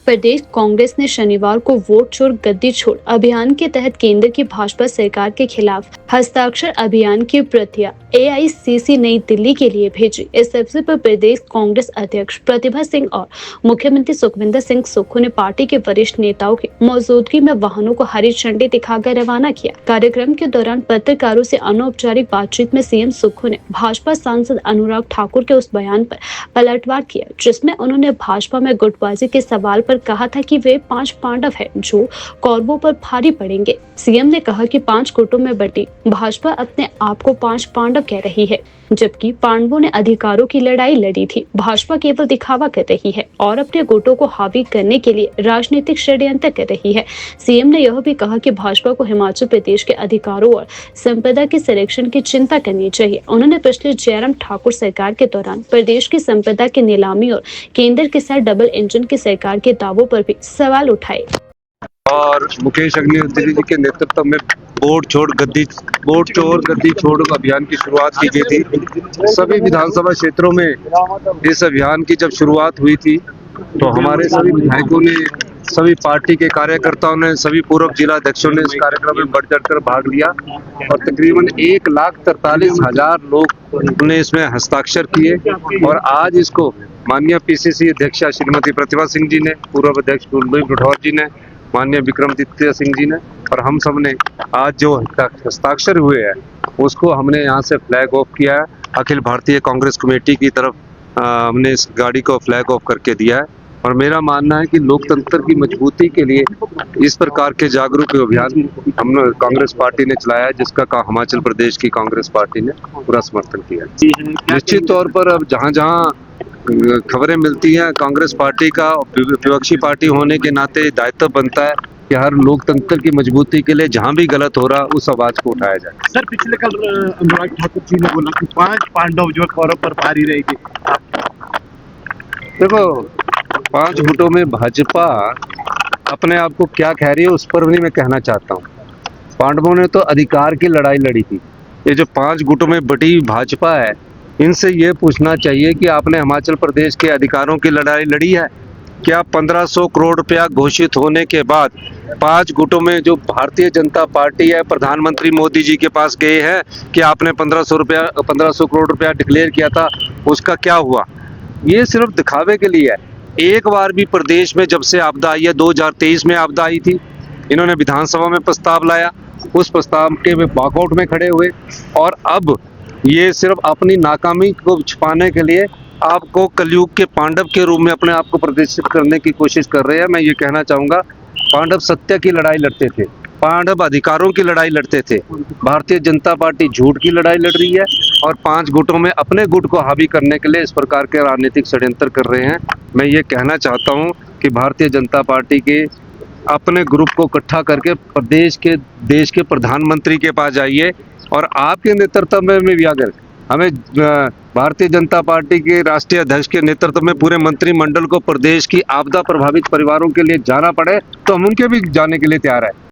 प्रदेश कांग्रेस ने शनिवार को वोट चोर गद्दी छोड़ अभियान के तहत केंद्र की भाजपा सरकार के खिलाफ हस्ताक्षर अभियान की प्रतियां एआईसीसी नई दिल्ली के लिए भेजी। इस अवसर पर प्रदेश कांग्रेस अध्यक्ष प्रतिभा सिंह और मुख्यमंत्री सुखविंदर सिंह सुक्खू ने पार्टी के वरिष्ठ नेताओं की मौजूदगी में वाहनों को हरी झंडी दिखाकर रवाना किया। कार्यक्रम के दौरान पत्रकारों से अनौपचारिक बातचीत में सीएम सुक्खू ने भाजपा सांसद अनुराग ठाकुर के उस बयान पर पलटवार किया जिसमें उन्होंने भाजपा में गुटबाजी के सवाल पर कहा था कि वे 5 पांडव हैं जो कौरवों पर भारी पड़ेंगे। सीएम ने कहा कि 5 गुटों में बटी भाजपा अपने आप को 5 पांडव कह रही है, जबकि पांडवों ने अधिकारों की लड़ाई लड़ी थी। भाजपा केवल दिखावा कर रही है और अपने गुटों को हावी करने के लिए राजनीतिक षड्यंत्र कर रही है। सीएम ने यह भी कहा कि भाजपा को हिमाचल प्रदेश के अधिकारों और संपदा के संरक्षण की चिंता करनी चाहिए। उन्होंने पिछले जयराम ठाकुर सरकार के दौरान प्रदेश की संपदा की नीलामी और केंद्र के साथ डबल इंजन की सरकार के दावों पर भी सवाल उठाए। और मुकेश अग्निहोत्री जी के नेतृत्व में वोट चोर गद्दी छोड़ अभियान की शुरुआत की गई थी। सभी विधानसभा क्षेत्रों में इस अभियान की जब शुरुआत हुई थी तो हमारे सभी विधायकों ने, सभी पार्टी के कार्यकर्ताओं ने, सभी पूर्व जिला अध्यक्षों ने इस कार्यक्रम में बढ़ चढ़कर भाग लिया और तकरीबन 1,43,000 लोग ने इसमें हस्ताक्षर किए। और आज इसको माननीय पीसीसी अध्यक्षा श्रीमती प्रतिभा सिंह जी ने, पूर्व अध्यक्ष कुलदीप राठौर जी ने, माननीय विक्रमादित्य सिंह जी ने और हम सब ने आज जो हस्ताक्षर हुए हैं उसको हमने यहाँ से फ्लैग ऑफ किया है। अखिल भारतीय कांग्रेस कमेटी की तरफ हमने इस गाड़ी को फ्लैग ऑफ करके दिया है। और मेरा मानना है कि लोकतंत्र की मजबूती के लिए इस प्रकार के जागरूक अभियान हम कांग्रेस पार्टी ने चलाया है, जिसका हिमाचल प्रदेश की कांग्रेस पार्टी ने पूरा समर्थन किया है। निश्चित तौर पर अब जहाँ जहाँ खबरें मिलती हैं, कांग्रेस पार्टी का विपक्षी पार्टी होने के नाते दायित्व बनता है कि हर लोकतंत्र की मजबूती के लिए जहां भी गलत हो रहा उस आवाज को उठाया जाए। सर, पिछले कल अनुराग ठाकुर जी ने बोला कि 5 पांडव जो कौरव पर भारी रहेगी। देखो, 5 गुटों में भाजपा अपने आप को क्या कह रही है उस पर भी मैं कहना चाहता हूँ। पांडवों ने तो अधिकार की लड़ाई लड़ी थी। ये जो 5 गुटों में बटी भाजपा है, इनसे ये पूछना चाहिए कि आपने हिमाचल प्रदेश के अधिकारों की लड़ाई लड़ी है क्या? 1500 करोड़ रुपया घोषित होने के बाद 5 गुटों में जो भारतीय जनता पार्टी है, प्रधानमंत्री मोदी जी के पास गए हैं कि आपने 1500 करोड़ रुपया डिक्लेयर किया था, उसका क्या हुआ? ये सिर्फ दिखावे के लिए है। एक बार भी प्रदेश में जब से आपदा आई है, 2023 में आपदा आई थी, इन्होंने विधानसभा में प्रस्ताव लाया, उस प्रस्ताव के वॉकआउट में खड़े हुए और अब ये सिर्फ अपनी नाकामी को छुपाने के लिए आपको कलयुग के पांडव के रूप में अपने आप को प्रदर्शित करने की कोशिश कर रहे हैं। मैं ये कहना चाहूँगा, पांडव सत्य की लड़ाई लड़ते थे, पांडव अधिकारों की लड़ाई लड़ते थे। भारतीय जनता पार्टी झूठ की लड़ाई लड़ रही है और 5 गुटों में अपने गुट को हावी करने के लिए इस प्रकार के राजनीतिक षड्यंत्र कर रहे हैं। मैं ये कहना चाहता हूँ कि भारतीय जनता पार्टी के अपने ग्रुप को इकट्ठा करके देश के प्रधानमंत्री के पास जाइए और आपके नेतृत्व में भी अगर हमें भारतीय जनता पार्टी के राष्ट्रीय अध्यक्ष के नेतृत्व में पूरे मंत्रिमंडल को प्रदेश की आपदा प्रभावित परिवारों के लिए जाना पड़े तो हम उनके भी जाने के लिए तैयार है।